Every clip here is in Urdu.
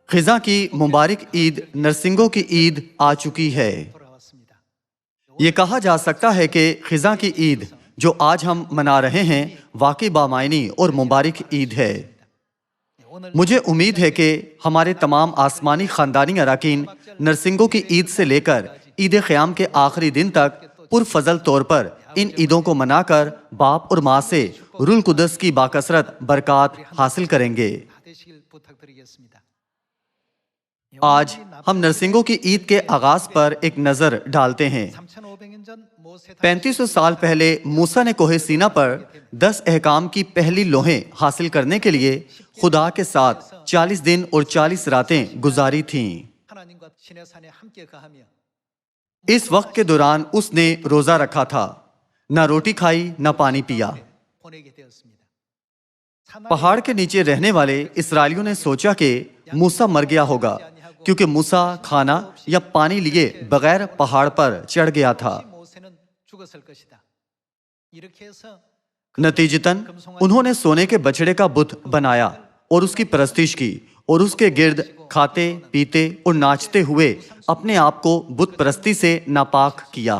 خزاں کی مبارک عید نرسنگوں کی عید آ چکی ہے۔ یہ کہا جا سکتا ہے کہ خزاں کی عید جو آج ہم منا رہے ہیں واقعی بامعنی اور مبارک عید ہے۔ مجھے امید ہے کہ ہمارے تمام آسمانی خاندانی اراکین نرسنگوں کی عید سے لے کر عید قیام کے آخری دن تک پرفضل طور پر ان عیدوں کو منا کر باپ اور ماں سے روح القدس کی باکثرت برکات حاصل کریں گے۔ آج ہم نرسنگوں کی عید کے آغاز پر ایک نظر ڈالتے ہیں۔ 3500 سال پہلے موسیٰ نے کوہ سینا پر 10 احکام کی پہلی لوحیں حاصل کرنے کے لیے خدا کے ساتھ 40 دن اور 40 راتیں گزاری تھیں۔ اس وقت کے دوران اس نے روزہ رکھا تھا، نہ روٹی کھائی نہ پانی پیا۔ پہاڑ کے نیچے رہنے والے اسرائیلیوں نے سوچا کہ موسیٰ مر گیا ہوگا، کیونکہ موسیٰ کھانا یا پانی لیے بغیر پہاڑ پر چڑھ گیا تھا۔ نتیجتاً انہوں نے سونے کے بچڑے کا بت بنایا اور اس کی پرستش کی اور اس کے گرد کھاتے پیتے اور ناچتے ہوئے اپنے آپ کو بت پرستی سے ناپاک کیا۔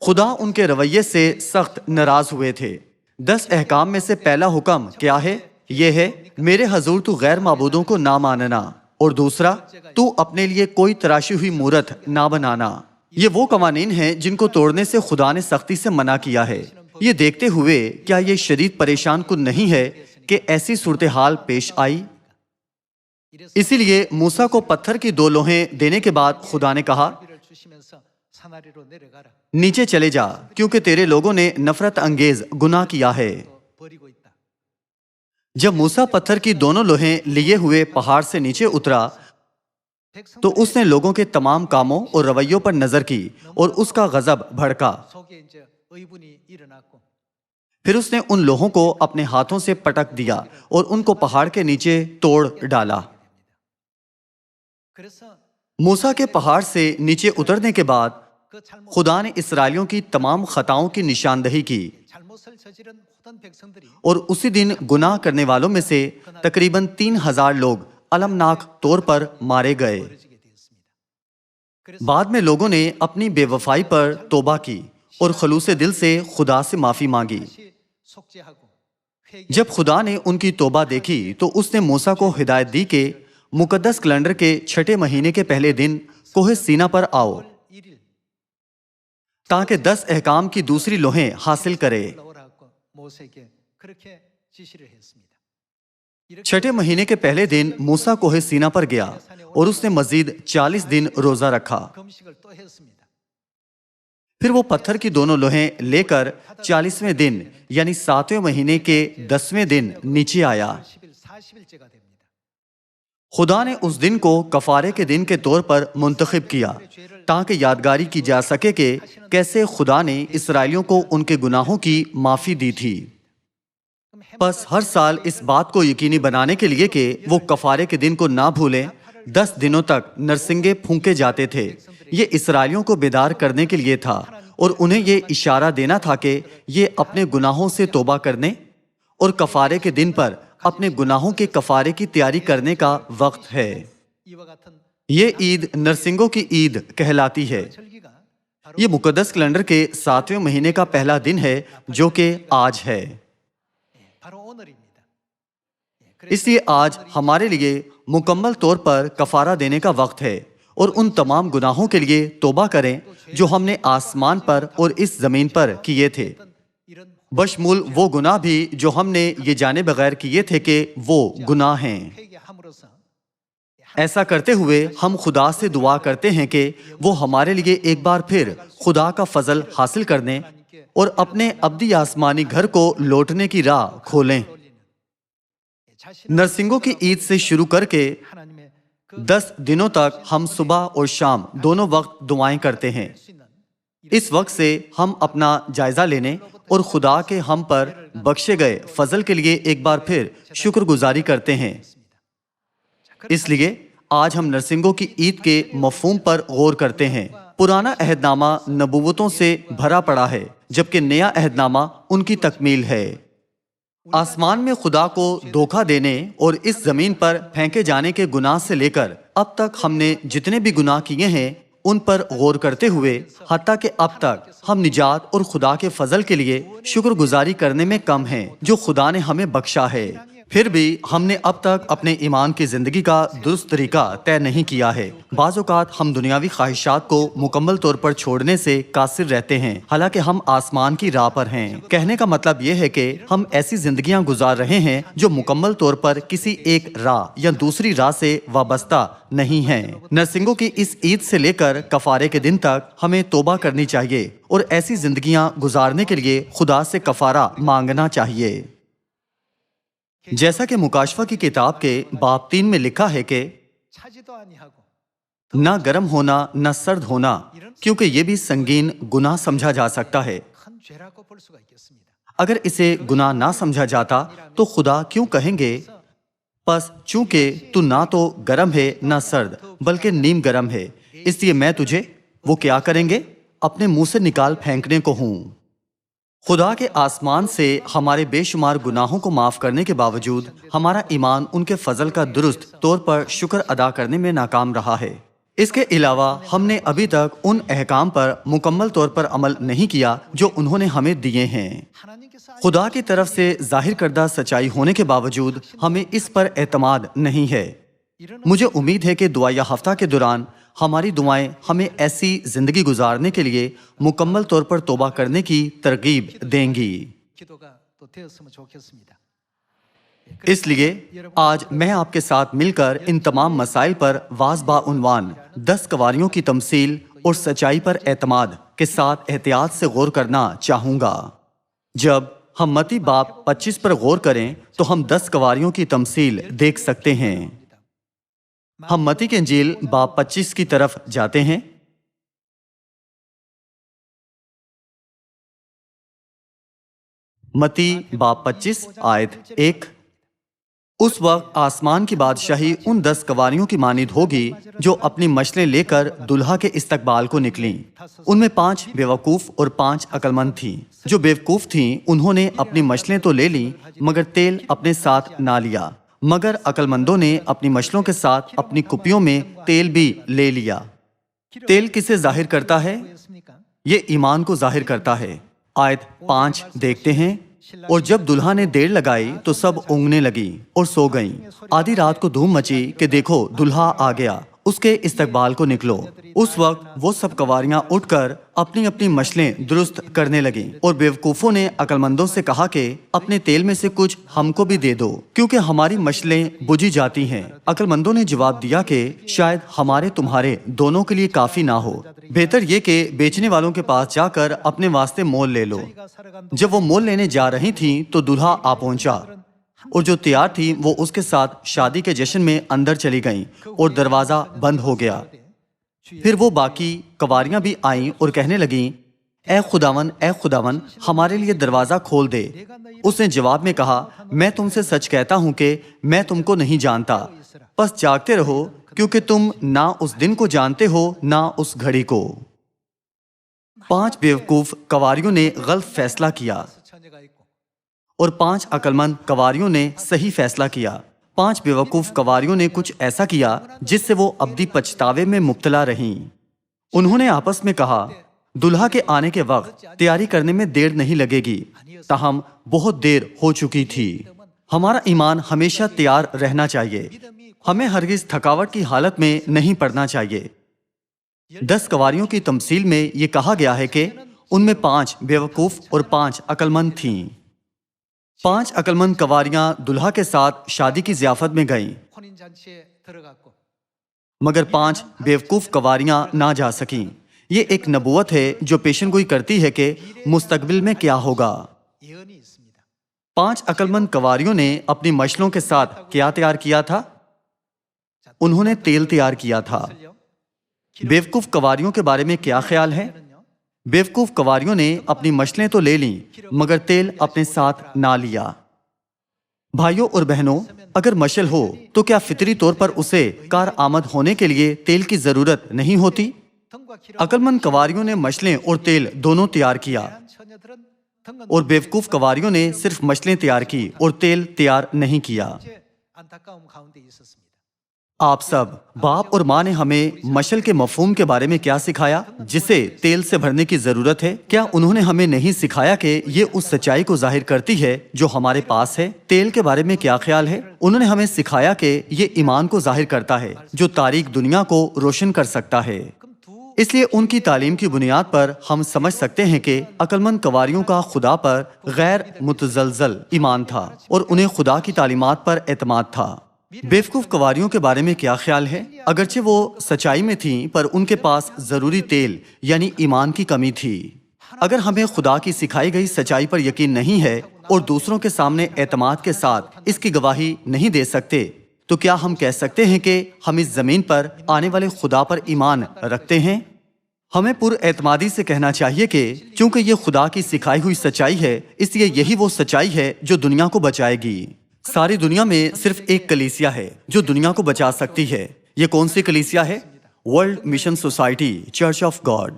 خدا ان کے رویے سے سخت ناراض ہوئے تھے۔ 10 احکام میں سے پہلا حکم کیا ہے؟ یہ ہے میرے حضور تو غیر معبودوں کو نہ ماننا، اور دوسرا تو اپنے لیے کوئی تراشی ہوئی مورت نہ بنانا۔ یہ وہ قوانین ہیں جن کو توڑنے سے خدا نے سختی سے منع کیا ہے۔ یہ دیکھتے ہوئے کیا یہ شدید پریشان کن نہیں ہے کہ ایسی صورتحال پیش آئی؟ اسی لیے موسیٰ کو پتھر کی 2 لوحیں دینے کے بعد خدا نے کہا نیچے چلے جا، کیونکہ تیرے لوگوں نے نفرت انگیز گناہ کیا ہے۔ جب موسیٰ پتھر کی دونوں لوحیں لیے ہوئے پہاڑ سے نیچے اترا تو اس نے لوگوں کے تمام کاموں اور رویوں پر نظر کی اور اس کا غضب بھڑکا۔ پھر اس نے ان لوحوں کو اپنے ہاتھوں سے پٹک دیا اور ان کو پہاڑ کے نیچے توڑ ڈالا۔ موسیٰ کے پہاڑ سے نیچے اترنے کے بعد خدا نے اسرائیلیوں کی تمام خطاؤں کی نشاندہی کی، اور اسی دن گناہ کرنے والوں میں سے تقریباً 3000 لوگ المناک طور پر مارے گئے۔ بعد میں لوگوں نے اپنی بے وفائی پر توبہ کی اور خلوص دل سے خدا سے معافی مانگی۔ جب خدا نے ان کی توبہ دیکھی تو اس نے موسیٰ کو ہدایت دی کہ مقدس کیلنڈر کے 6 مہینے کے پہلے دن کوہ سینا پر آؤ تاکہ 10 احکام کی دوسری لوحیں حاصل کرے۔ 6 مہینے کے پہلے دن موسیٰ کوہ سینا پر گیا اور اس نے مزید 40 دن روزہ رکھا۔ پھر وہ پتھر کی دونوں لوحیں لے کر 40ویں دن یعنی 7ویں مہینے کے 10ویں دن نیچے آیا۔ خدا نے اس دن کو کفارے کے دن کے طور پر منتخب کیا تاکہ یادگاری کی جا سکے کہ کیسے خدا نے اسرائیلیوں کو ان کے گناہوں کی معافی دی تھی۔ پس ہر سال اس بات کو یقینی بنانے کے لیے کہ وہ کفارے کے دن کو نہ بھولیں، 10 دنوں تک نرسنگے پھونکے جاتے تھے۔ یہ اسرائیلیوں کو بیدار کرنے کے لیے تھا اور انہیں یہ اشارہ دینا تھا کہ یہ اپنے گناہوں سے توبہ کرنے اور کفارے کے دن پر اپنے گناہوں کے کفارے کی تیاری کرنے کا وقت ہے۔ یہ عید نرسنگوں کی عید کہلاتی ہے۔ یہ مقدس کیلنڈر کے 7ویں مہینے کا پہلا دن ہے جو کہ آج ہے۔ اس لیے آج ہمارے لیے مکمل طور پر کفارہ دینے کا وقت ہے اور ان تمام گناہوں کے لیے توبہ کریں جو ہم نے آسمان پر اور اس زمین پر کیے تھے، بشمول وہ گناہ بھی جو ہم نے یہ جانے بغیر کیے تھے کہ وہ گناہ ہیں۔ ایسا کرتے ہوئے ہم خدا سے دعا کرتے ہیں کہ وہ ہمارے لیے ایک بار پھر خدا کا فضل حاصل کرنے اور اپنے ابدی آسمانی گھر کو لوٹنے کی راہ کھولیں۔ نرسنگوں کی عید سے شروع کر کے 10 دنوں تک ہم صبح اور شام دونوں وقت دعائیں کرتے ہیں۔ اس وقت سے ہم اپنا جائزہ لینے اور خدا کے ہم پر بخشے گئے فضل کے لیے ایک بار پھر شکر گزاری کرتے ہیں۔ اس لیے آج ہم نرسنگوں کی عید کے مفہوم پر غور کرتے ہیں۔ پرانا عہد نامہ نبوتوں سے بھرا پڑا ہے جبکہ نیا عہد نامہ ان کی تکمیل ہے۔ آسمان میں خدا کو دھوکہ دینے اور اس زمین پر پھینکے جانے کے گناہ سے لے کر اب تک ہم نے جتنے بھی گناہ کیے ہیں ان پر غور کرتے ہوئے حتیٰ کہ اب تک ہم نجات اور خدا کے فضل کے لیے شکر گزاری کرنے میں کم ہیں جو خدا نے ہمیں بخشا ہے۔ پھر بھی ہم نے اب تک اپنے ایمان کی زندگی کا درست طریقہ طے نہیں کیا ہے۔ بعض اوقات ہم دنیاوی خواہشات کو مکمل طور پر چھوڑنے سے قاصر رہتے ہیں حالانکہ ہم آسمان کی راہ پر ہیں۔ کہنے کا مطلب یہ ہے کہ ہم ایسی زندگیاں گزار رہے ہیں جو مکمل طور پر کسی ایک راہ یا دوسری راہ سے وابستہ نہیں ہیں۔ نرسنگوں کی اس عید سے لے کر کفارے کے دن تک ہمیں توبہ کرنی چاہیے اور ایسی زندگیاں گزارنے کے لیے خدا سے کفارہ مانگنا چاہیے۔ جیسا کہ مکاشفہ کی کتاب کے باب 3 میں لکھا ہے کہ نہ گرم ہونا نہ سرد ہونا کیونکہ یہ بھی سنگین گناہ سمجھا جا سکتا ہے۔ اگر اسے گناہ نہ سمجھا جاتا تو خدا کیوں کہیں گے پس چونکہ تو نہ تو گرم ہے نہ سرد بلکہ نیم گرم ہے اس لیے میں تجھے وہ کیا کریں گے اپنے منہ سے نکال پھینکنے کو ہوں۔ خدا کے آسمان سے ہمارے بے شمار گناہوں کو معاف کرنے کے باوجود ہمارا ایمان ان کے فضل کا درست طور پر شکر ادا کرنے میں ناکام رہا ہے۔ اس کے علاوہ ہم نے ابھی تک ان احکام پر مکمل طور پر عمل نہیں کیا جو انہوں نے ہمیں دیے ہیں۔ خدا کی طرف سے ظاہر کردہ سچائی ہونے کے باوجود ہمیں اس پر اعتماد نہیں ہے۔ مجھے امید ہے کہ دعائیہ ہفتہ کے دوران ہماری دعائیں ہمیں ایسی زندگی گزارنے کے لیے مکمل طور پر توبہ کرنے کی ترغیب دیں گی۔ اس لیے آج میں آپ کے ساتھ مل کر ان تمام مسائل پر واضح بعنوان 10 کنواریوں کی تمثیل اور سچائی پر اعتماد کے ساتھ احتیاط سے غور کرنا چاہوں گا۔ جب ہم متی باب 25 پر غور کریں تو ہم 10 کنواریوں کی تمثیل دیکھ سکتے ہیں۔ ہم متی کی انجیل باب 25 کی طرف جاتے ہیں۔ متی باب 25 آیت 1۔ اس وقت آسمان کی بادشاہی ان 10 کنواریوں کی مانند ہوگی جو اپنی مشلیں لے کر دلہا کے استقبال کو نکلیں۔ ان میں 5 بیوقوف اور 5 عقل مند تھیں۔ جو بیوقوف تھیں انہوں نے اپنی مشلیں تو لے لیں مگر تیل اپنے ساتھ نہ لیا، مگر عقل مندوں نے اپنی مشلوں کے ساتھ اپنی کپیوں میں تیل بھی لے لیا۔ تیل کسے ظاہر کرتا ہے؟ یہ ایمان کو ظاہر کرتا ہے۔ آیت 5 دیکھتے ہیں۔ اور جب دلہا نے دیر لگائی تو سب اونگنے لگی اور سو گئیں۔ آدھی رات کو دھوم مچی کہ دیکھو دلہا آ گیا، اس کے استقبال کو نکلو۔ اس وقت وہ سب کنواریاں اٹھ کر اپنی اپنی مشلیں درست کرنے لگیں، اور بیوقوفوں نے عقل مندوں سے کہا کہ اپنے تیل میں سے کچھ ہم کو بھی دے دو کیونکہ ہماری مشلیں بجھی جاتی ہیں۔ عقل مندوں نے جواب دیا کہ شاید ہمارے تمہارے دونوں کے لیے کافی نہ ہو، بہتر یہ کہ بیچنے والوں کے پاس جا کر اپنے واسطے مول لے لو۔ جب وہ مول لینے جا رہی تھیں تو دلہا آ پہنچا، اور جو تیار تھی وہ اس کے ساتھ شادی کے جشن میں اندر چلی گئیں اور دروازہ بند ہو گیا۔ پھر وہ باقی کنواریاں بھی آئیں اور کہنے لگیں اے خداون ہمارے لیے دروازہ کھول دے۔ اس نے جواب میں کہا میں تم سے سچ کہتا ہوں کہ میں تم کو نہیں جانتا، پس جاگتے رہو کیونکہ تم نہ اس دن کو جانتے ہو نہ اس گھڑی کو۔ 5 بیوقوف کنواریوں نے غلط فیصلہ کیا اور 5 عقل مند کنواریوں نے صحیح فیصلہ کیا۔ 5 بیوقوف کنواریوں نے کچھ ایسا کیا جس سے وہ ابدی پچھتاوے میں مبتلا رہیں۔ انہوں نے آپس میں کہا دلہا کے آنے کے وقت تیاری کرنے میں دیر نہیں لگے گی، تاہم بہت دیر ہو چکی تھی۔ ہمارا ایمان ہمیشہ تیار رہنا چاہیے، ہمیں ہرگز تھکاوٹ کی حالت میں نہیں پڑنا چاہیے۔ 10 کنواریوں کی تمثیل میں یہ کہا گیا ہے کہ ان میں 5 بیوقوف اور 5 عقل مند تھیں۔ 5 عقل مند کنواریاں دلہا کے ساتھ شادی کی ضیافت میں گئیں، مگر 5 بیوقوف کنواریاں نہ جا سکیں۔ یہ ایک نبوت ہے جو پیشن گوئی کرتی ہے کہ مستقبل میں کیا ہوگا۔ 5 عقل مند کنواریوں نے اپنی مشلوں کے ساتھ کیا تیار کیا تھا؟ انہوں نے تیل تیار کیا تھا۔ بیوقوف کنواریوں کے بارے میں کیا خیال ہے؟ بیوقوف کنواریوں نے اپنی مشلیں تو لے لیں مگر تیل اپنے ساتھ نہ لیا۔ بھائیوں اور بہنوں، اگر مشل ہو تو کیا فطری طور پر اسے کارآمد ہونے کے لیے تیل کی ضرورت نہیں ہوتی؟ عقل مند کنواریوں نے مشلیں اور تیل دونوں تیار کیا۔ اور بیوقوف کنواریوں نے صرف مچھلیں تیار کی اور تیل تیار نہیں کیا۔ آپ سب باپ اور ماں نے ہمیں مشل کے مفہوم کے بارے میں کیا سکھایا جسے تیل سے بھرنے کی ضرورت ہے؟ کیا انہوں نے ہمیں نہیں سکھایا کہ یہ اس سچائی کو ظاہر کرتی ہے جو ہمارے پاس ہے؟ تیل کے بارے میں کیا خیال ہے؟ انہوں نے ہمیں سکھایا کہ یہ ایمان کو ظاہر کرتا ہے جو تاریک دنیا کو روشن کر سکتا ہے۔ اس لیے ان کی تعلیم کی بنیاد پر ہم سمجھ سکتے ہیں کہ عقلمند کنواریوں کا خدا پر غیر متزلزل ایمان تھا اور انہیں خدا کی تعلیمات پر اعتماد تھا۔ بیوقوف کنواریوں کے بارے میں کیا خیال ہے؟ اگرچہ وہ سچائی میں تھیں پر ان کے پاس ضروری تیل یعنی ایمان کی کمی تھی۔ اگر ہمیں خدا کی سکھائی گئی سچائی پر یقین نہیں ہے اور دوسروں کے سامنے اعتماد کے ساتھ اس کی گواہی نہیں دے سکتے تو کیا ہم کہہ سکتے ہیں کہ ہم اس زمین پر آنے والے خدا پر ایمان رکھتے ہیں؟ ہمیں پر اعتمادی سے کہنا چاہیے کہ چونکہ یہ خدا کی سکھائی ہوئی سچائی ہے اس لیے یہی وہ سچائی ہے جو دنیا کو بچائے گی۔ ساری دنیا میں صرف ایک کلیسیا ہے جو دنیا کو بچا سکتی ہے۔ یہ کون سی کلیسیا ہے؟ World mission society, church of God.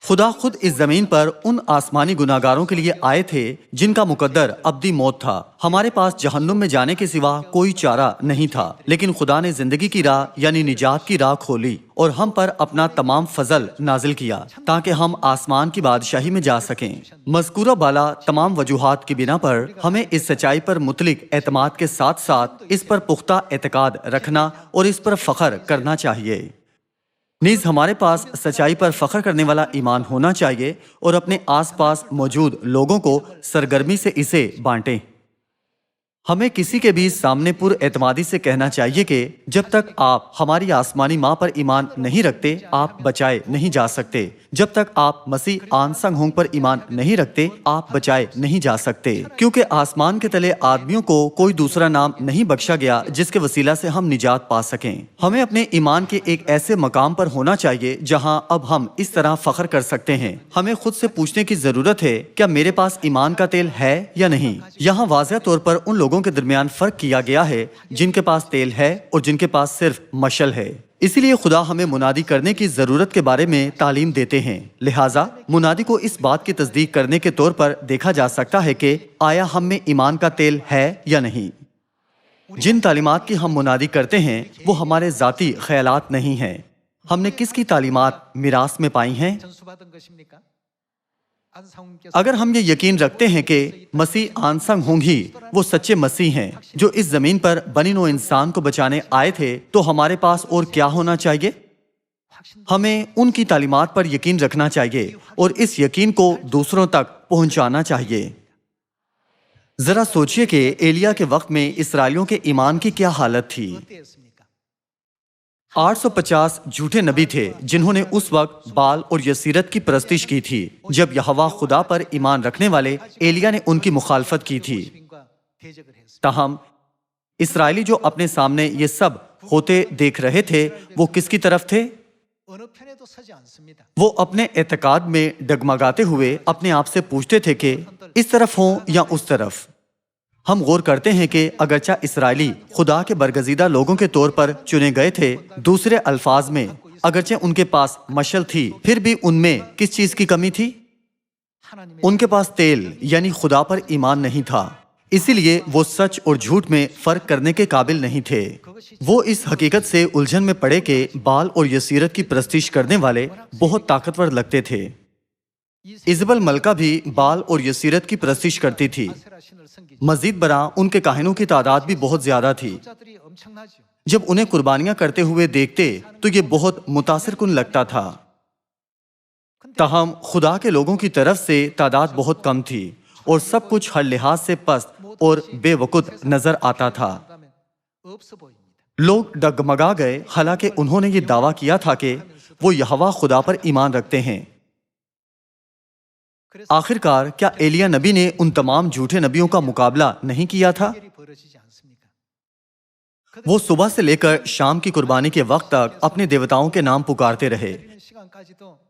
خدا خود اس زمین پر ان آسمانی گناہگاروں کے لیے آئے تھے جن کا مقدر ابدی موت تھا۔ ہمارے پاس جہنم میں جانے کے سوا کوئی چارہ نہیں تھا، لیکن خدا نے زندگی کی راہ یعنی نجات کی راہ کھولی اور ہم پر اپنا تمام فضل نازل کیا تاکہ ہم آسمان کی بادشاہی میں جا سکیں۔ مذکورہ بالا تمام وجوہات کی بنا پر ہمیں اس سچائی پر مطلق اعتماد کے ساتھ ساتھ اس پر پختہ اعتقاد رکھنا اور اس پر فخر کرنا چاہیے۔ نیز ہمارے پاس سچائی پر فخر کرنے والا ایمان ہونا چاہیے اور اپنے آس پاس موجود لوگوں کو سرگرمی سے اسے بانٹیں۔ ہمیں کسی کے بھی سامنے پر اعتمادی سے کہنا چاہیے کہ جب تک آپ ہماری آسمانی ماں پر ایمان نہیں رکھتے آپ بچائے نہیں جا سکتے۔ جب تک آپ مسیح آن سنگ ہونگ پر ایمان نہیں رکھتے آپ بچائے نہیں جا سکتے، کیونکہ آسمان کے تلے آدمیوں کو کوئی دوسرا نام نہیں بخشا گیا جس کے وسیلہ سے ہم نجات پا سکیں۔ ہمیں اپنے ایمان کے ایک ایسے مقام پر ہونا چاہیے جہاں اب ہم اس طرح فخر کر سکتے ہیں۔ ہمیں خود سے پوچھنے کی ضرورت ہے کیا میرے پاس ایمان کا تیل ہے یا نہیں؟ یہاں واضح طور پر ان لوگوں کے درمیان فرق کیا گیا ہے جن کے پاس تیل ہے اور جن کے پاس صرف مشل ہے۔ اسی لیے خدا ہمیں منادی کرنے کی ضرورت کے بارے میں تعلیم دیتے ہیں۔ لہٰذا منادی کو اس بات کی تصدیق کرنے کے طور پر دیکھا جا سکتا ہے کہ آیا ہم میں ایمان کا تیل ہے یا نہیں۔ جن تعلیمات کی ہم منادی کرتے ہیں وہ ہمارے ذاتی خیالات نہیں ہیں۔ ہم نے کس کی تعلیمات میراث میں پائی ہیں؟ اگر ہم یہ یقین رکھتے ہیں کہ مسیح آن سنگ ہونگ ہی وہ سچے مسیح ہیں جو اس زمین پر بنی نوع انسان کو بچانے آئے تھے تو ہمارے پاس اور کیا ہونا چاہیے؟ ہمیں ان کی تعلیمات پر یقین رکھنا چاہیے اور اس یقین کو دوسروں تک پہنچانا چاہیے۔ ذرا سوچئے کہ ایلیا کے وقت میں اسرائیلیوں کے ایمان کی کیا حالت تھی۔ 850 جھوٹے نبی تھے جنہوں نے اس وقت بال اور یسیرت کی پرستش کی تھی جب یہوہ خدا پر ایمان رکھنے والے ایلیا نے ان کی مخالفت کی تھی۔ تاہم اسرائیلی جو اپنے سامنے یہ سب ہوتے دیکھ رہے تھے وہ کس کی طرف تھے؟ وہ اپنے اعتقاد میں ڈگمگاتے ہوئے اپنے آپ سے پوچھتے تھے کہ اس طرف ہوں یا اس طرف۔ ہم غور کرتے ہیں کہ اگرچہ اسرائیلی خدا کے برگزیدہ لوگوں کے طور پر چنے گئے تھے، دوسرے الفاظ میں اگرچہ ان کے پاس مشل تھی پھر بھی ان میں کس چیز کی کمی تھی؟ ان کے پاس تیل یعنی خدا پر ایمان نہیں تھا، اسی لیے وہ سچ اور جھوٹ میں فرق کرنے کے قابل نہیں تھے۔ وہ اس حقیقت سے الجھن میں پڑے کہ بال اور یسیرت کی پرستش کرنے والے بہت طاقتور لگتے تھے۔ ایزبل ملکہ بھی بال اور یسیرت کی پرستش کرتی تھی۔ مزید برآں ان کے کاہنوں کی تعداد بھی بہت زیادہ تھی۔ جب انہیں قربانیاں کرتے ہوئے دیکھتے تو یہ بہت متاثر کن لگتا تھا۔ تاہم خدا کے لوگوں کی طرف سے تعداد بہت کم تھی اور سب کچھ ہر لحاظ سے پست اور بے وقت نظر آتا تھا۔ لوگ ڈگمگا گئے حالانکہ انہوں نے یہ دعویٰ کیا تھا کہ وہ یہوہ خدا پر ایمان رکھتے ہیں۔ آخرکار کیا ایلیا نبی نے ان تمام جھوٹے نبیوں کا مقابلہ نہیں کیا تھا؟ وہ صبح سے لے کر شام کی قربانی کے وقت تک اپنے دیوتاؤں کے نام پکارتے رہے،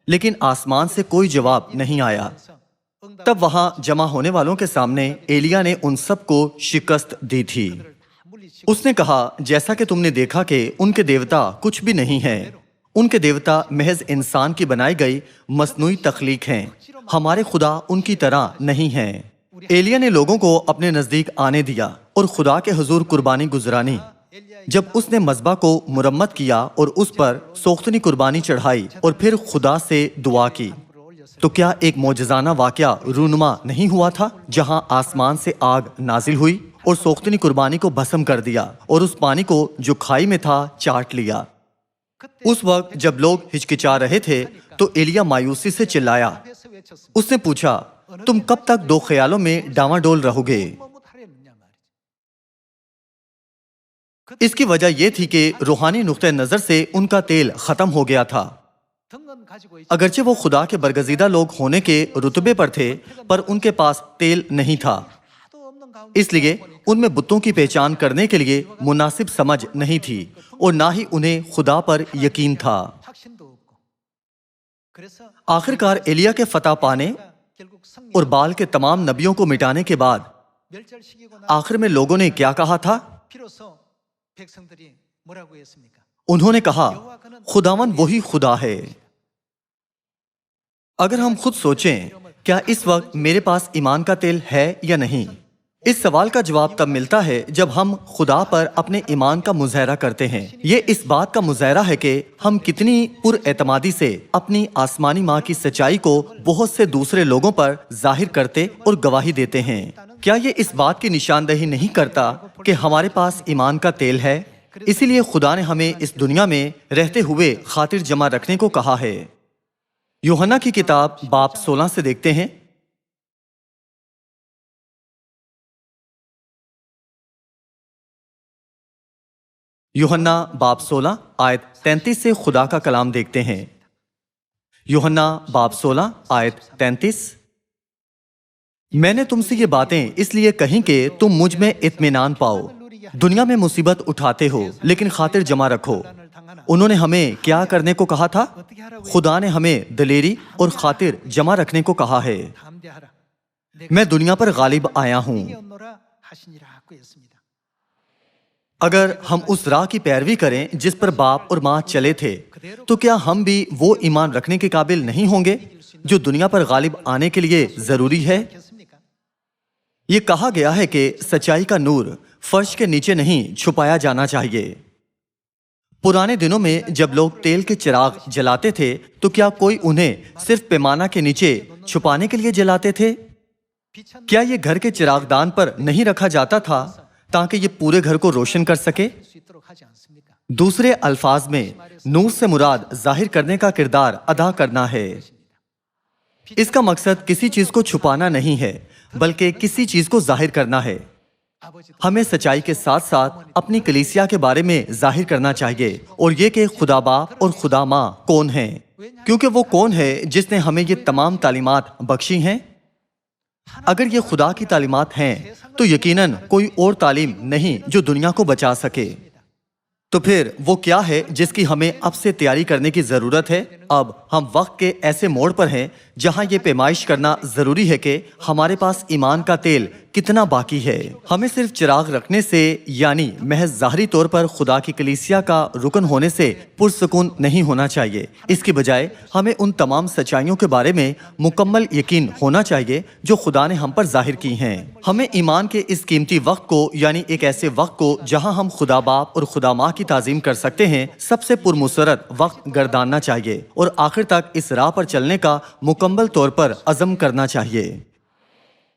لیکن آسمان سے کوئی جواب نہیں آیا۔ تب وہاں جمع ہونے والوں کے سامنے ایلیا نے ان سب کو شکست دی تھی۔ اس نے کہا، جیسا کہ تم نے دیکھا کہ ان کے دیوتا کچھ بھی نہیں ہیں ان کے دیوتا محض انسان کی بنائی گئی مصنوعی تخلیق ہیں، ہمارے خدا ان کی طرح نہیں ہیں۔ ایلیا نے لوگوں کو اپنے نزدیک آنے دیا اور خدا کے حضور قربانی گزرانی۔ جب اس نے مذبح کو مرمت کیا اور اس پر سوختنی قربانی چڑھائی اور پھر خدا سے دعا کی، تو کیا ایک معجزانہ واقعہ رونما نہیں ہوا تھا، جہاں آسمان سے آگ نازل ہوئی اور سوختنی قربانی کو بھسم کر دیا اور اس پانی کو جو کھائی میں تھا چاٹ لیا۔ اس وقت جب لوگ ہچکچا رہے تھے تو ایلیا مایوسی سے چلایا۔ اس نے پوچھا، تم کب تک دو خیالوں میں ڈاواں ڈول رہو گے؟ اس کی وجہ یہ تھی کہ روحانی نقطہ نظر سے ان کا تیل ختم ہو گیا تھا۔ اگرچہ وہ خدا کے برگزیدہ لوگ ہونے کے رتبے پر تھے، پر ان کے پاس تیل نہیں تھا، اس لیے ان میں بتوں کی پہچان کرنے کے لیے مناسب سمجھ نہیں تھی اور نہ ہی انہیں خدا پر یقین تھا۔ آخرکار ایلیا کے فتح پانے اور بال کے تمام نبیوں کو مٹانے کے بعد آخر میں لوگوں نے کیا کہا تھا؟ انہوں نے کہا، خداوند وہی خدا ہے۔ اگر ہم خود سوچیں، کیا اس وقت میرے پاس ایمان کا تیل ہے یا نہیں؟ اس سوال کا جواب تب ملتا ہے جب ہم خدا پر اپنے ایمان کا مظاہرہ کرتے ہیں۔ یہ اس بات کا مظاہرہ ہے کہ ہم کتنی پر اعتمادی سے اپنی آسمانی ماں کی سچائی کو بہت سے دوسرے لوگوں پر ظاہر کرتے اور گواہی دیتے ہیں۔ کیا یہ اس بات کی نشاندہی نہیں کرتا کہ ہمارے پاس ایمان کا تیل ہے؟ اسی لیے خدا نے ہمیں اس دنیا میں رہتے ہوئے خاطر جمع رکھنے کو کہا ہے۔ یوحنا کی کتاب باب 16 سے دیکھتے ہیں۔ یوحنا باب 16 آیت 33 سے خدا کا کلام دیکھتے ہیں۔ یوحنا باب 16 آیت 33۔ میں نے تم سے یہ باتیں اس لیے کہیں کہ تم مجھ میں اطمینان پاؤ۔ دنیا میں مصیبت اٹھاتے ہو، لیکن خاطر جمع رکھو۔ انہوں نے ہمیں کیا کرنے کو کہا تھا؟ خدا نے ہمیں دلیری اور خاطر جمع رکھنے کو کہا ہے۔ میں دنیا پر غالب آیا ہوں۔ اگر ہم اس راہ کی پیروی کریں جس پر باپ اور ماں چلے تھے، تو کیا ہم بھی وہ ایمان رکھنے کے قابل نہیں ہوں گے جو دنیا پر غالب آنے کے لیے ضروری ہے؟ یہ کہا گیا ہے کہ سچائی کا نور فرش کے نیچے نہیں چھپایا جانا چاہیے۔ پرانے دنوں میں جب لوگ تیل کے چراغ جلاتے تھے تو کیا کوئی انہیں صرف پیمانہ کے نیچے چھپانے کے لیے جلاتے تھے؟ کیا یہ گھر کے چراغ دان پر نہیں رکھا جاتا تھا تاکہ یہ پورے گھر کو روشن کر سکے؟ دوسرے الفاظ میں نور سے مراد ظاہر کرنے کا کردار ادا کرنا ہے۔ اس کا مقصد کسی چیز کو چھپانا نہیں ہے، بلکہ کسی چیز کو ظاہر کرنا ہے۔ ہمیں سچائی کے ساتھ ساتھ اپنی کلیسیا کے بارے میں ظاہر کرنا چاہیے، اور یہ کہ خدا باپ اور خدا ماں کون ہیں، کیونکہ وہ کون ہے جس نے ہمیں یہ تمام تعلیمات بخشی ہیں۔ اگر یہ خدا کی تعلیمات ہیں تو یقیناً کوئی اور تعلیم نہیں جو دنیا کو بچا سکے۔ تو پھر وہ کیا ہے جس کی ہمیں اب سے تیاری کرنے کی ضرورت ہے؟ اب ہم وقت کے ایسے موڑ پر ہیں جہاں یہ پیمائش کرنا ضروری ہے کہ ہمارے پاس ایمان کا تیل کتنا باقی ہے۔ ہمیں صرف چراغ رکھنے سے، یعنی محض ظاہری طور پر خدا کی کلیسیا کا رکن ہونے سے پرسکون نہیں ہونا چاہیے۔ اس کی بجائے ہمیں ان تمام سچائیوں کے بارے میں مکمل یقین ہونا چاہیے جو خدا نے ہم پر ظاہر کی ہیں۔ ہمیں ایمان کے اس قیمتی وقت کو، یعنی ایک ایسے وقت کو جہاں ہم خدا باپ اور خدا ماں کی تعظیم کر سکتے ہیں، سب سے پرمسرت وقت گرداننا چاہیے اور آخر تک اس راہ پر چلنے کا مکمل طور پر عزم کرنا چاہیے۔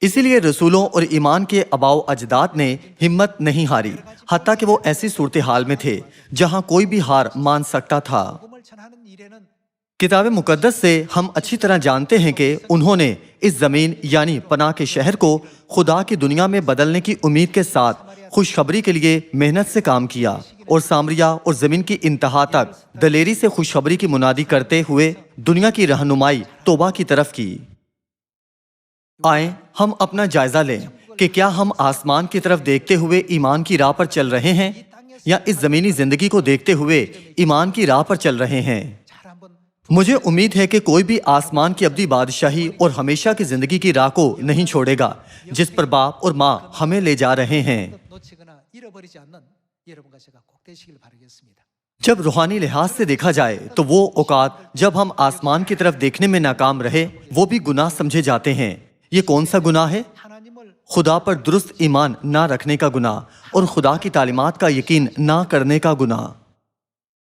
اسی لیے رسولوں اور ایمان کے آباء و اجداد نے ہمت نہیں ہاری، حتیٰ کہ وہ ایسی صورتحال میں تھے جہاں کوئی بھی ہار مان سکتا تھا۔ کتاب مقدس سے ہم اچھی طرح جانتے ہیں کہ انہوں نے اس زمین یعنی پناہ کے شہر کو خدا کی دنیا میں بدلنے کی امید کے ساتھ خوشخبری کے لیے محنت سے کام کیا، اور سامریا اور زمین کی انتہا تک دلیری سے خوشخبری کی منادی کرتے ہوئے دنیا کی رہنمائی توبہ کی طرف کی۔ آئیں ہم اپنا جائزہ لیں کہ کیا ہم آسمان کی طرف دیکھتے ہوئے ایمان کی راہ پر چل رہے ہیں، یا اس زمینی زندگی کو دیکھتے ہوئے ایمان کی راہ پر چل رہے ہیں۔ مجھے امید ہے کہ کوئی بھی آسمان کی ابدی بادشاہی اور ہمیشہ کی زندگی کی راہ کو نہیں چھوڑے گا جس پر باپ اور ماں ہمیں لے جا رہے ہیں۔ جب روحانی لحاظ سے دیکھا جائے تو وہ اوقات جب ہم آسمان کی طرف دیکھنے میں ناکام رہے وہ بھی گناہ سمجھے جاتے ہیں۔ یہ کون سا گناہ ہے؟ خدا پر درست ایمان نہ رکھنے کا گناہ اور خدا کی تعلیمات کا یقین نہ کرنے کا گناہ۔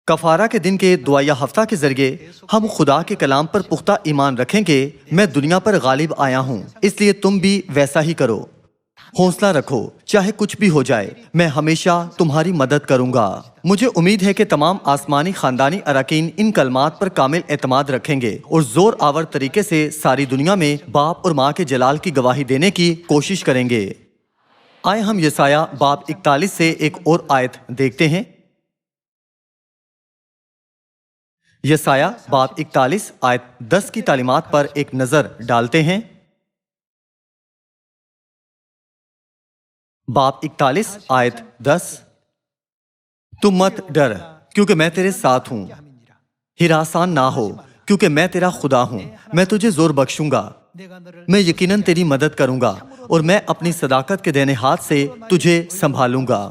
کفارہ کے دن کے دعائیہ ہفتہ کے ذریعے ہم خدا کے کلام پر پختہ ایمان رکھیں گے۔ میں دنیا پر غالب آیا ہوں، اس لیے تم بھی ویسا ہی کرو۔ حوصلہ رکھو، چاہے کچھ بھی ہو جائے، میں ہمیشہ تمہاری مدد کروں گا۔ مجھے امید ہے کہ تمام آسمانی خاندانی اراکین ان کلمات پر کامل اعتماد رکھیں گے اور زور آور طریقے سے ساری دنیا میں باپ اور ماں کے جلال کی گواہی دینے کی کوشش کریں گے۔ آئے ہم یسایہ باب 41 سے ایک اور آیت دیکھتے ہیں۔ یسایہ باب 41 آیت 10 کی تعلیمات پر ایک نظر ڈالتے ہیں۔ باب 41 آیت 10، تم مت ڈر کیونکہ میں تیرے ساتھ ہوں، ہراسان نہ ہو کیونکہ میں تیرا خدا ہوں، میں تجھے زور بخشوں گا، میں یقیناً تیری مدد کروں گا اور میں اپنی صداقت کے دہنے ہاتھ سے تجھے سنبھالوں گا۔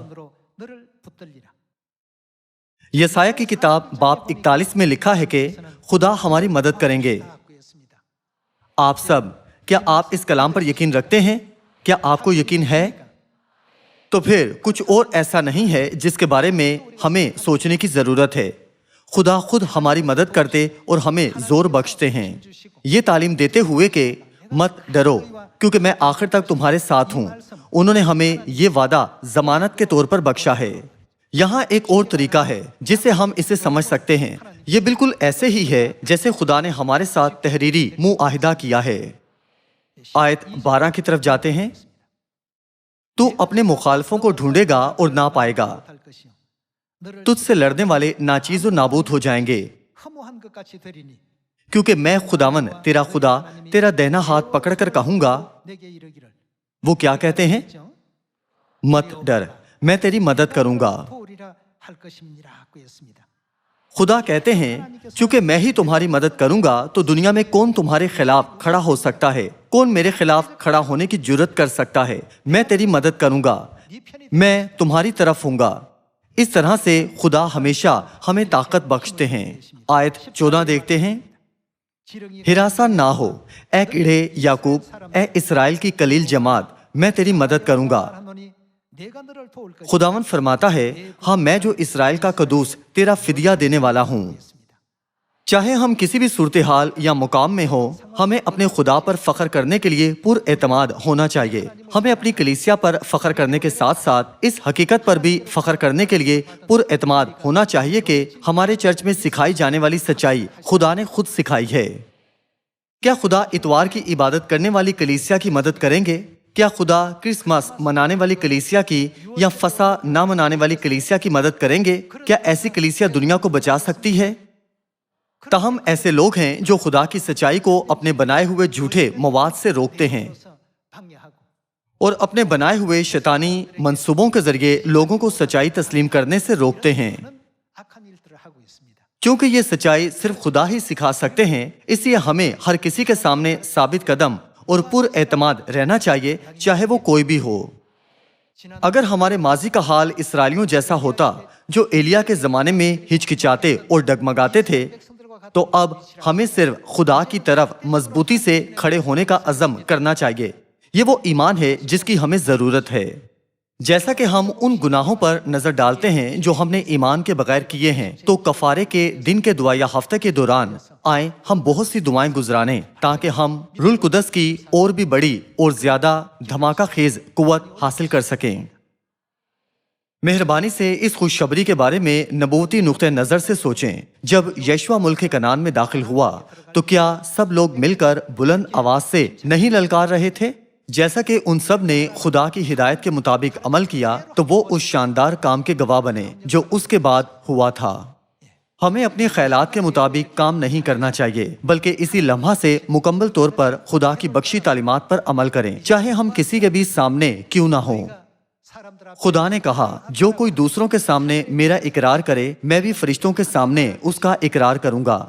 یسایہ کی کتاب باب 41 میں لکھا ہے کہ خدا ہماری مدد کریں گے۔ آپ سب، کیا آپ اس کلام پر یقین رکھتے ہیں؟ کیا آپ کو یقین ہے؟ تو پھر کچھ اور ایسا نہیں ہے جس کے بارے میں ہمیں سوچنے کی ضرورت ہے۔ خدا خود ہماری مدد کرتے اور ہمیں زور بخشتے ہیں، یہ تعلیم دیتے ہوئے کہ مت ڈرو کیونکہ میں آخر تک تمہارے ساتھ ہوں۔ انہوں نے ہمیں یہ وعدہ ضمانت کے طور پر بخشا ہے۔ یہاں ایک اور طریقہ ہے جس سے ہم اسے سمجھ سکتے ہیں۔ یہ بالکل ایسے ہی ہے جیسے خدا نے ہمارے ساتھ تحریری معاہدہ کیا ہے۔ آیت 12 کی طرف جاتے ہیں۔ تو اپنے مخالفوں کو ڈھونڈے گا اور نہ پائے گا، تجھ سے لڑنے والے ناچیز و نابود ہو جائیں گے، کیونکہ میں خداوند تیرا خدا تیرا دہنا ہاتھ پکڑ کر کہوں گا۔ وہ کیا کہتے ہیں؟ مت ڈر، میں تیری مدد کروں گا۔ خدا کہتے ہیں چونکہ میں ہی تمہاری مدد کروں گا تو دنیا میں کون تمہارے خلاف کھڑا ہو سکتا ہے؟ کون میرے خلاف کھڑا ہونے کی جرت کر سکتا ہے؟ میں تیری مدد کروں گا، میں تمہاری طرف ہوں گا۔ اس طرح سے خدا ہمیشہ ہمیں طاقت بخشتے ہیں۔ آیت 14 دیکھتے ہیں۔ ہراسان نہ ہو اے کیڑے یعقوب، اے اسرائیل کی قلیل جماعت، میں تیری مدد کروں گا۔ خداوند فرماتا ہے، ہاں میں جو اسرائیل کا قدوس تیرا فدیہ دینے والا ہوں۔ چاہے ہم کسی بھی صورتحال یا مقام میں ہوں، ہمیں اپنے خدا پر فخر کرنے کے لیے پر اعتماد ہونا چاہیے۔ ہمیں اپنی کلیسیا پر فخر کرنے کے ساتھ ساتھ اس حقیقت پر بھی فخر کرنے کے لیے پر اعتماد ہونا چاہیے کہ ہمارے چرچ میں سکھائی جانے والی سچائی خدا نے خود سکھائی ہے۔ کیا خدا اتوار کی عبادت کرنے والی کلیسیا کی مدد کریں گے؟ کیا خدا کرسمس منانے والی کلیسیا کی یا فسح نہ منانے والی کلیسیا کی مدد کریں گے؟ کیا ایسی کلیسیا دنیا کو بچا سکتی ہے؟ تاہم ایسے لوگ ہیں جو خدا کی سچائی کو اپنے بنائے ہوئے جھوٹے مواد سے روکتے ہیں اور اپنے بنائے ہوئے شیطانی منصوبوں کے ذریعے لوگوں کو سچائی تسلیم کرنے سے روکتے ہیں۔ چونکہ یہ سچائی صرف خدا ہی سکھا سکتے ہیں، اس لیے ہمیں ہر کسی کے سامنے ثابت قدم اور پر اعتماد رہنا چاہیے، چاہے وہ کوئی بھی ہو۔ اگر ہمارے ماضی کا حال اسرائیلیوں جیسا ہوتا جو ایلیا کے زمانے میں ہچکچاتے اور ڈگمگاتے تھے، تو اب ہمیں صرف خدا کی طرف مضبوطی سے کھڑے ہونے کا عزم کرنا چاہیے۔ یہ وہ ایمان ہے جس کی ہمیں ضرورت ہے۔ جیسا کہ ہم ان گناہوں پر نظر ڈالتے ہیں جو ہم نے ایمان کے بغیر کیے ہیں، تو کفارے کے دن کے دعائیہ ہفتے کے دوران آئیں ہم بہت سی دعائیں گزاریں تاکہ ہم روح القدس کی اور بھی بڑی اور زیادہ دھماکہ خیز قوت حاصل کر سکیں۔ مہربانی سے اس خوشخبری کے بارے میں نبوتی نقطہ نظر سے سوچیں۔ جب یشوع ملک کنعان میں داخل ہوا تو کیا سب لوگ مل کر بلند آواز سے نہیں للکار رہے تھے؟ جیسا کہ ان سب نے خدا کی ہدایت کے مطابق عمل کیا تو وہ اس شاندار کام کے گواہ بنے جو اس کے بعد ہوا تھا۔ ہمیں اپنے خیالات کے مطابق کام نہیں کرنا چاہیے، بلکہ اسی لمحہ سے مکمل طور پر خدا کی بخشی تعلیمات پر عمل کریں، چاہے ہم کسی کے بھی سامنے کیوں نہ ہوں۔ خدا نے کہا، جو کوئی دوسروں کے سامنے میرا اقرار کرے، میں بھی فرشتوں کے سامنے اس کا اقرار کروں گا،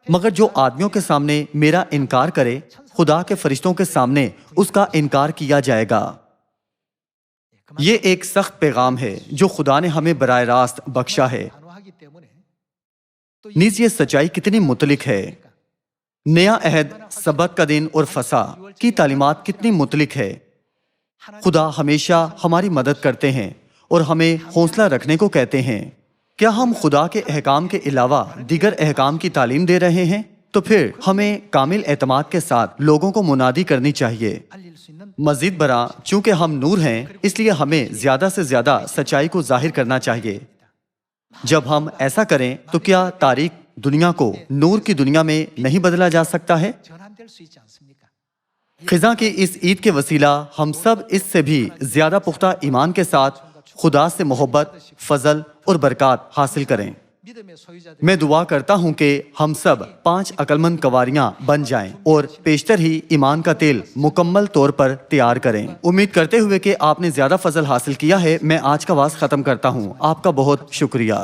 مگر جو آدمیوں کے سامنے میرا انکار کرے، خدا کے فرشتوں کے سامنے اس کا انکار کیا جائے گا۔ یہ ایک سخت پیغام ہے جو خدا نے ہمیں براہ راست بخشا ہے۔ نیز یہ سچائی کتنی مطلق ہے۔ نیا عہد، سبت کا دن اور فسح کی تعلیمات کتنی مطلق ہے۔ خدا ہمیشہ ہماری مدد کرتے ہیں اور ہمیں حوصلہ رکھنے کو کہتے ہیں۔ کیا ہم خدا کے احکام کے علاوہ دیگر احکام کی تعلیم دے رہے ہیں؟ تو پھر ہمیں کامل اعتماد کے ساتھ لوگوں کو منادی کرنی چاہیے۔ مزید برآں، چونکہ ہم نور ہیں، اس لیے ہمیں زیادہ سے زیادہ سچائی کو ظاہر کرنا چاہیے۔ جب ہم ایسا کریں تو کیا تاریک دنیا کو نور کی دنیا میں نہیں بدلا جا سکتا ہے؟ خزاں کی اس عید کے وسیلہ ہم سب اس سے بھی زیادہ پختہ ایمان کے ساتھ خدا سے محبت، فضل اور برکات حاصل کریں۔ میں دعا کرتا ہوں کہ ہم سب 5 عقلمند کنواریاں بن جائیں اور پیشتر ہی ایمان کا تیل مکمل طور پر تیار کریں۔ امید کرتے ہوئے کہ آپ نے زیادہ فضل حاصل کیا ہے، میں آج کا وعظ ختم کرتا ہوں۔ آپ کا بہت شکریہ۔